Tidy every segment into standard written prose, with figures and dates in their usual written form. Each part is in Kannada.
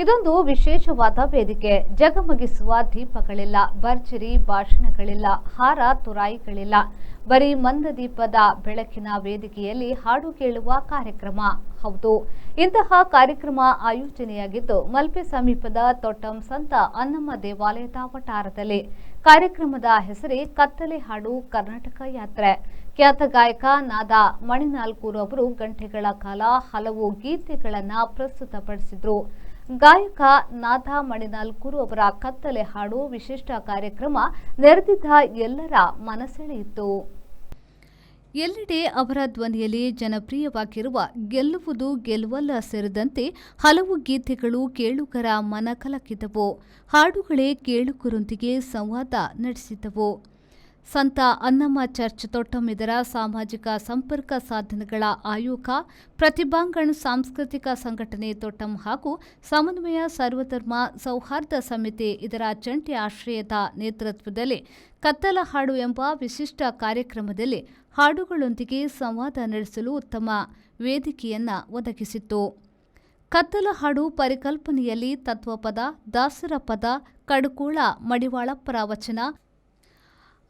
ಇದೊಂದು ವಿಶೇಷವಾದ ವೇದಿಕೆ. ಜಗಮಗಿಸುವ ದೀಪಗಳಿಲ್ಲ, ಭರ್ಜರಿ ಭಾಷಣಗಳಿಲ್ಲ, ಹಾರ ತುರಾಯಿಗಳಿಲ್ಲ. ಬರೀ ಮಂದ ದೀಪದ ಬೆಳಕಿನ ವೇದಿಕೆಯಲ್ಲಿ ಹಾಡು ಕೇಳುವ ಕಾರ್ಯಕ್ರಮ. ಹೌದು, ಇಂತಹ ಕಾರ್ಯಕ್ರಮ ಆಯೋಜನೆಯಾಗಿದ್ದು ಮಲ್ಪೆ ಸಮೀಪದ ತೊಟ್ಟಂ ಸಂತ ಅನ್ನಮ್ಮ ದೇವಾಲಯದ ವಠಾರದಲ್ಲಿ. ಕಾರ್ಯಕ್ರಮದ ಹೆಸರೇ ಕತ್ತಲೆ ಹಾಡು ಕರ್ನಾಟಕ ಯಾತ್ರೆ. ಖ್ಯಾತ ಗಾಯಕ ನಾದ ಮಣಿನಾಲ್ಕೂರು ಅವರು ಗಂಟೆಗಳ ಕಾಲ ಹಲವು ಗೀತೆಗಳನ್ನು ಪ್ರಸ್ತುತಪಡಿಸಿದ್ರು. ಗಾಯಕ ನಾದ ಮಣಿನಾಲ್ಕೂರು ಅವರ ಕತ್ತಲೆ ಹಾಡು ವಿಶಿಷ್ಟ ಕಾರ್ಯಕ್ರಮ ನೆರೆದಿದ್ದ ಎಲ್ಲರ ಮನಸೆಳೆಯಿತು. ಎಲ್ಲೆಡೆ ಅವರ ಧ್ವನಿಯಲ್ಲಿ ಜನಪ್ರಿಯವಾಗಿರುವ ಗೆಲ್ಲುವುದು ಗೆಲ್ಲುವಲ್ಲ ಸೇರಿದಂತೆ ಹಲವು ಗೀತೆಗಳು ಕೇಳುಗರ ಮನ ಕಲಕಿದವು. ಹಾಡುಗಳೇ ಕೇಳುಗರೊಂದಿಗೆ ಸಂವಾದ ನಡೆಸಿದವು. ಸಂತ ಅನ್ನಮ್ಮ ಚರ್ಚ್ ತೊಟ್ಟಂ ಇದರ ಸಾಮಾಜಿಕ ಸಂಪರ್ಕ ಸಾಧನಗಳ ಆಯೋಗ, ಪ್ರತಿಭಾಂಗಣ ಸಾಂಸ್ಕೃತಿಕ ಸಂಘಟನೆ ತೊಟ್ಟಂ ಹಾಗೂ ಸಮನ್ವಯ ಸರ್ವಧರ್ಮ ಸೌಹಾರ್ದ ಸಮಿತಿ ಇದರ ಜಂಟಿ ಆಶ್ರಯದ ನೇತೃತ್ವದಲ್ಲಿ ಕತ್ತಲ ಹಾಡು ಎಂಬ ವಿಶಿಷ್ಟ ಕಾರ್ಯಕ್ರಮದಲ್ಲಿ ಹಾಡುಗಳೊಂದಿಗೆ ಸಂವಾದ ನಡೆಸಲು ಉತ್ತಮ ವೇದಿಕೆಯನ್ನು ಒದಗಿಸಿತ್ತು. ಕತ್ತಲ ಹಾಡು ಪರಿಕಲ್ಪನೆಯಲ್ಲಿ ತತ್ವಪದ, ದಾಸರ ಪದ, ಕಡುಕೋಳ ಮಡಿವಾಳಪ್ಪರ ವಚನ,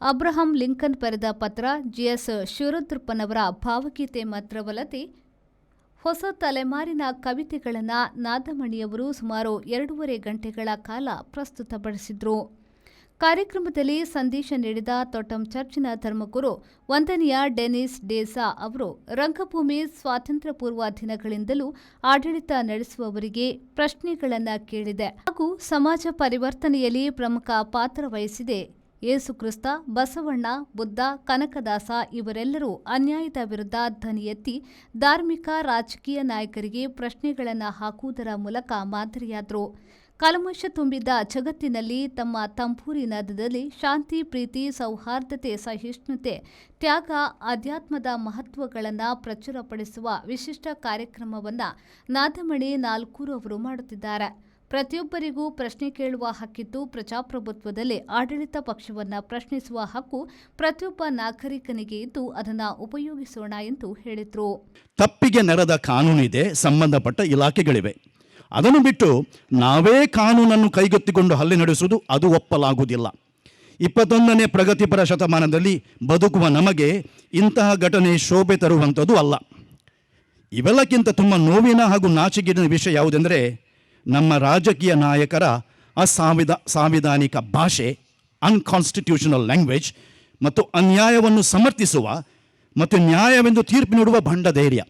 ಅಬ್ರಹಂ ಲಿಂಕನ್ ಬರೆದ ಪತ್ರ, ಜಿಎಸ್ ಶಿವರುದ್ರಪ್ಪನವರ ಭಾವಗೀತೆ ಮಾತ್ರವಲ್ಲದೆ ಹೊಸ ತಲೆಮಾರಿನ ಕವಿತೆಗಳನ್ನು ನಾದಮಣಿಯವರು ಸುಮಾರು 2.5 ಗಂಟೆಗಳ ಕಾಲ ಪ್ರಸ್ತುತಪಡಿಸಿದರು. ಕಾರ್ಯಕ್ರಮದಲ್ಲಿ ಸಂದೇಶ ನೀಡಿದ ತೊಟ್ಟಂ ಚರ್ಚಿನ ಧರ್ಮಗುರು ವಂದನೀಯ ಡೆನಿಸ್ ಡೇಸಾ ಅವರು ರಂಗಭೂಮಿ ಸ್ವಾತಂತ್ರ್ಯ ಪೂರ್ವ ದಿನಗಳಿಂದಲೂ ಆಡಳಿತ ನಡೆಸುವವರಿಗೆ ಪ್ರಶ್ನೆಗಳನ್ನು ಕೇಳಿದೆ ಹಾಗೂ ಸಮಾಜ ಪರಿವರ್ತನೆಯಲ್ಲಿ ಪ್ರಮುಖ ಪಾತ್ರ ವಹಿಸಿದೆ. ಯೇಸು ಕ್ರಿಸ್ತ, ಬಸವಣ್ಣ, ಬುದ್ಧ, ಕನಕದಾಸ ಇವರೆಲ್ಲರೂ ಅನ್ಯಾಯದ ವಿರುದ್ಧ ಧ್ವನಿ ಎತ್ತಿ ಧಾರ್ಮಿಕ ರಾಜಕೀಯ ನಾಯಕರಿಗೆ ಪ್ರಶ್ನೆಗಳನ್ನು ಹಾಕುವುದರ ಮೂಲಕ ಮಾದರಿಯಾದರು. ಕಲ್ಮಶ ತುಂಬಿದ್ದ ಜಗತ್ತಿನಲ್ಲಿ ತಮ್ಮ ತಂಬೂರಿ ನಾದದಲ್ಲಿ ಶಾಂತಿ, ಪ್ರೀತಿ, ಸೌಹಾರ್ದತೆ, ಸಹಿಷ್ಣುತೆ, ತ್ಯಾಗ, ಅಧ್ಯಾತ್ಮದ ಮಹತ್ವಗಳನ್ನು ಪ್ರಚುರಪಡಿಸುವ ವಿಶಿಷ್ಟ ಕಾರ್ಯಕ್ರಮವನ್ನು ನಾದಮಣಿ ನಾಲ್ಕೂರು ಅವರು ಮಾಡುತ್ತಿದ್ದಾರೆ. ಪ್ರತಿಯೊಬ್ಬರಿಗೂ ಪ್ರಶ್ನೆ ಕೇಳುವ ಹಕ್ಕಿದ್ದು, ಪ್ರಜಾಪ್ರಭುತ್ವದಲ್ಲಿ ಆಡಳಿತ ಪಕ್ಷವನ್ನು ಪ್ರಶ್ನಿಸುವ ಹಕ್ಕು ಪ್ರತಿಯೊಬ್ಬ ನಾಗರಿಕನಿಗೆ ಇದ್ದು ಅದನ್ನು ಉಪಯೋಗಿಸೋಣ ಎಂದು ಹೇಳಿದರು. ತಪ್ಪಿಗೆ ನೆರೆದ ಕಾನೂನಿದೆ, ಸಂಬಂಧಪಟ್ಟ ಇಲಾಖೆಗಳಿವೆ. ಅದನ್ನು ಬಿಟ್ಟು ನಾವೇ ಕಾನೂನನ್ನು ಕೈಗೆತ್ತಿಕೊಂಡು ಹಲ್ಲೆ ನಡೆಸುವುದು ಅದು ಒಪ್ಪಲಾಗುವುದಿಲ್ಲ. 21ನೇ ಪ್ರಗತಿಪರ ಶತಮಾನದಲ್ಲಿ ಬದುಕುವ ನಮಗೆ ಇಂತಹ ಘಟನೆ ಶೋಭೆ ತರುವಂಥದ್ದು ಅಲ್ಲ. ಇವೆಲ್ಲಕ್ಕಿಂತ ತುಂಬ ನೋವಿನ ಹಾಗೂ ನಾಚಿಕೆಯ ವಿಷಯ ಯಾವುದೆಂದರೆ ನಮ್ಮ ರಾಜಕೀಯ ನಾಯಕರ ಸಾಂವಿಧಾನಿಕ ಭಾಷೆ, ಅನ್ಕಾನ್ಸ್ಟಿಟ್ಯೂಷನಲ್ ಲ್ಯಾಂಗ್ವೇಜ್ ಮತ್ತು ಅನ್ಯಾಯವನ್ನು ಸಮರ್ಥಿಸುವ ಮತ್ತು ನ್ಯಾಯವೆಂದು ತೀರ್ಪು ನೀಡುವ ಭಂಡ ಧೈರ್ಯ.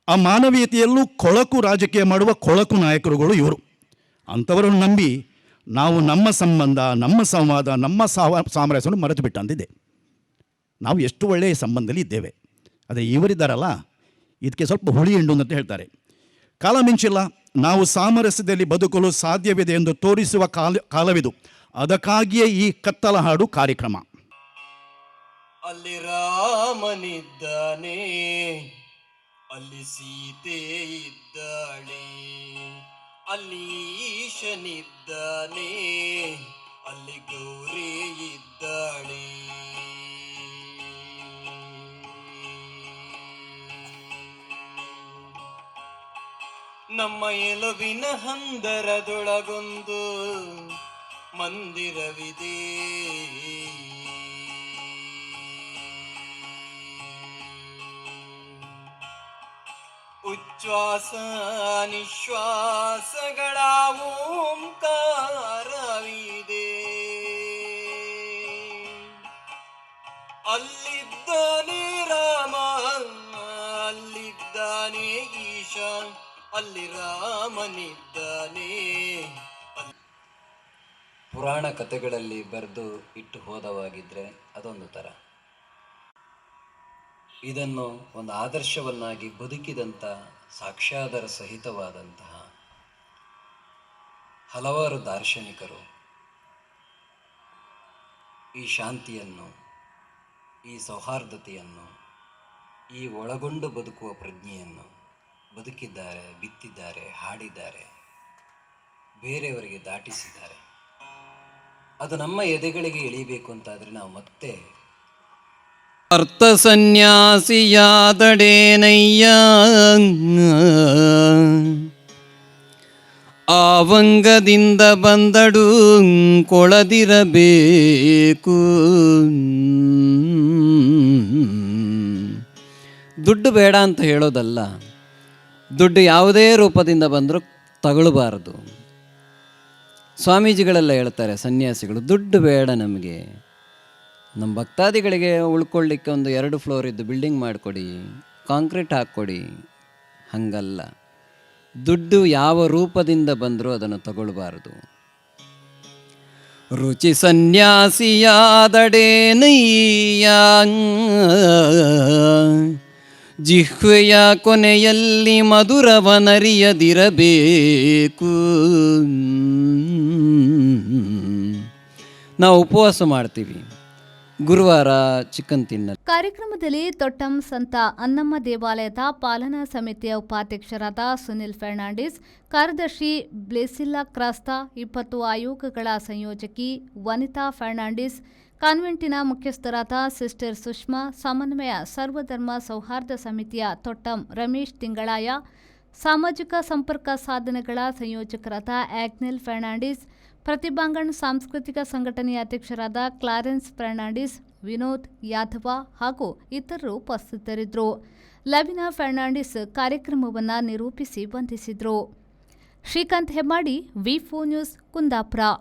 ಆ ಮಾನವೀಯತೆಯಲ್ಲೂ ಕೊಳಕು ರಾಜಕೀಯ ಮಾಡುವ ಕೊಳಕು ನಾಯಕರುಗಳು ಇವರು. ಅಂಥವರನ್ನು ನಂಬಿ ನಾವು ನಮ್ಮ ಸಂಬಂಧ, ನಮ್ಮ ಸಂವಾದ, ನಮ್ಮ ಸಾಮರಸ್ಯವನ್ನು ಮರೆತು ಬಿಟ್ಟಂತಿದೆ. ನಾವು ಎಷ್ಟು ಒಳ್ಳೆಯ ಸಂಬಂಧದಲ್ಲಿ ಇದ್ದೇವೆ. ಅದೇ ಇವರಿದ್ದಾರಲ್ಲ, ಇದಕ್ಕೆ ಸ್ವಲ್ಪ ಹುಳಿ ಹಿಂಡು ಅಂತ ಹೇಳ್ತಾರೆ. ಕಾಲ ಮಿಂಚಿಲ್ಲ, ನಾವು ಸಾಮರಸ್ಯದಲ್ಲಿ ಬದುಕಲು ಸಾಧ್ಯವಿದೆ ಎಂದು ತೋರಿಸುವ ಕಾಲವಿದು. ಅದಕ್ಕಾಗಿಯೇ ಈ ಕತ್ತಲ ಹಾಡು ಕಾರ್ಯಕ್ರಮ. ಅಲ್ಲಿ ರಾಮನಿದ್ದಾನೆ, ಅಲ್ಲಿ ಸೀತೆ ಇದ್ದಾಳೆ, ಅಲ್ಲಿ ಈಶನಿದ್ದಾನೆ, ಅಲ್ಲಿ ಗೌರಿ ಇದ್ದಾಳೆ. ನಮ್ಮ ಎಲುವಿನ ಹಂದರದೊಳಗೊಂದು ಮಂದಿರವಿದೆ, ಉಚ್ಛ್ವಾಸ ನಿಶ್ವಾಸಗಳ ಓಂಕಾರವಿದೆ. ಅಲ್ಲಿದ್ದಾನೆ ರಾಮ, ಅಲ್ಲಿದ್ದಾನೆ ಈಶ, ಅಲ್ಲಿ ರಾಮನಿದ್ದಾನೆ. ಪುರಾಣ ಕಥೆಗಳಲ್ಲಿ ಬರೆದು ಇಟ್ಟು ಹೋದವಾಗಿದ್ದರೆ ಅದೊಂದು ಥರ. ಇದನ್ನು ಒಂದು ಆದರ್ಶವನ್ನಾಗಿ ಬದುಕಿದಂಥ ಸಾಕ್ಷ್ಯಾಧಾರ ಸಹಿತವಾದಂತಹ ಹಲವಾರು ದಾರ್ಶನಿಕರು ಈ ಶಾಂತಿಯನ್ನು, ಈ ಸೌಹಾರ್ದತೆಯನ್ನು, ಈ ಒಳಗೊಂಡು ಬದುಕುವ ಪ್ರಜ್ಞೆಯನ್ನು ಬದುಕಿದ್ದಾರೆ, ಬಿತ್ತಿದ್ದಾರೆ, ಹಾಡಿದ್ದಾರೆ, ಬೇರೆಯವರಿಗೆ ದಾಟಿಸಿದ್ದಾರೆ. ಅದು ನಮ್ಮ ಎದೆಗಳಿಗೆ ಇಳಿಬೇಕು ಅಂತಾದರೆ ನಾವು ಮತ್ತೆ ಅರ್ಥ ಸನ್ಯಾಸಿಯಾದಡೇನಯ್ಯ ಆವಂಗದಿಂದ ಬಂದಡು ಕೊಳದಿರಬೇಕು. ದುಡ್ಡು ಬೇಡ ಅಂತ ಹೇಳೋದಲ್ಲ, ದುಡ್ಡು ಯಾವುದೇ ರೂಪದಿಂದ ಬಂದರೂ ತಗೊಳ್ಬಾರದು. ಸ್ವಾಮೀಜಿಗಳೆಲ್ಲ ಹೇಳ್ತಾರೆ, ಸನ್ಯಾಸಿಗಳು, ದುಡ್ಡು ಬೇಡ ನಮಗೆ, ನಮ್ಮ ಭಕ್ತಾದಿಗಳಿಗೆ ಉಳ್ಕೊಳ್ಳಿಕ್ಕೆ ಒಂದು 2 ಫ್ಲೋರ್ ಇದ್ದು ಬಿಲ್ಡಿಂಗ್ ಮಾಡಿಕೊಡಿ, ಕಾಂಕ್ರೀಟ್ ಹಾಕ್ಕೊಡಿ. ಹಂಗಲ್ಲ, ದುಡ್ಡು ಯಾವ ರೂಪದಿಂದ ಬಂದರೂ ಅದನ್ನು ತಗೊಳ್ಬಾರದು. ರುಚಿ ಸನ್ಯಾಸಿಯಾದಡೇನಯ್ಯ, ಜಿಹ್ವೆಯ ಕೊನೆಯಲ್ಲಿ ಮಧುರವನರಿಯದಿರಬೇಕು. ನಾವು ಉಪವಾಸ ಮಾಡ್ತೀವಿ, ಗುರುವಾರ ಚಿಕನ್ ತಿನ್ನ. ಕಾರ್ಯಕ್ರಮದಲ್ಲಿ ತೊಟ್ಟಂ ಸಂತ ಅನ್ನಮ್ಮ ದೇವಾಲಯದ ಪಾಲನಾ ಸಮಿತಿಯ ಉಪಾಧ್ಯಕ್ಷರಾದ ಸುನಿಲ್ ಫರ್ನಾಂಡಿಸ್, ಕಾರ್ಯದರ್ಶಿ ಬ್ಲೆಸಿಲ್ಲಾ ಕ್ರಾಸ್ತಾ, 20 ಆಯೋಗಗಳ ಸಂಯೋಜಕಿ ವನಿತಾ ಫರ್ನಾಂಡಿಸ್, ಕಾನ್ವೆಂಟಿನ ಮುಖ್ಯಸ್ಥರಾದ ಸಿಸ್ಟರ್ ಸುಷ್ಮಾ, ಸಮನ್ವಯ ಸರ್ವಧರ್ಮ ಸೌಹಾರ್ದ ಸಮಿತಿಯ ತೊಟ್ಟಂ ರಮೇಶ್ ತಿಂಗಳಾಯ, ಸಾಮಾಜಿಕ ಸಂಪರ್ಕ ಸಾಧನಗಳ ಸಂಯೋಜಕರಾದ ಆಗ್ನೆಲ್ ಫರ್ನಾಂಡಿಸ್, ಪ್ರತಿಭಾಂಗಣ್ ಸಾಂಸ್ಕೃತಿಕ ಸಂಘಟನೆಯ ಅಧ್ಯಕ್ಷರಾದ ಕ್ಲಾರೆನ್ಸ್ ಫರ್ನಾಂಡಿಸ್, ವಿನೋದ್ ಯಾದವ ಹಾಗೂ ಇತರರು ಉಪಸ್ಥಿತರಿದ್ದರು. ಲವಿನಾ ಫರ್ನಾಂಡಿಸ್ ಕಾರ್ಯಕ್ರಮವನ್ನು ನಿರೂಪಿಸಿ ವಂದಿಸಿದರು. ಶ್ರೀಕಾಂತ್ ಹೆಮ್ಮಾಡಿ, ವಿ4 ನ್ಯೂಸ್, ಕುಂದಾಪುರ.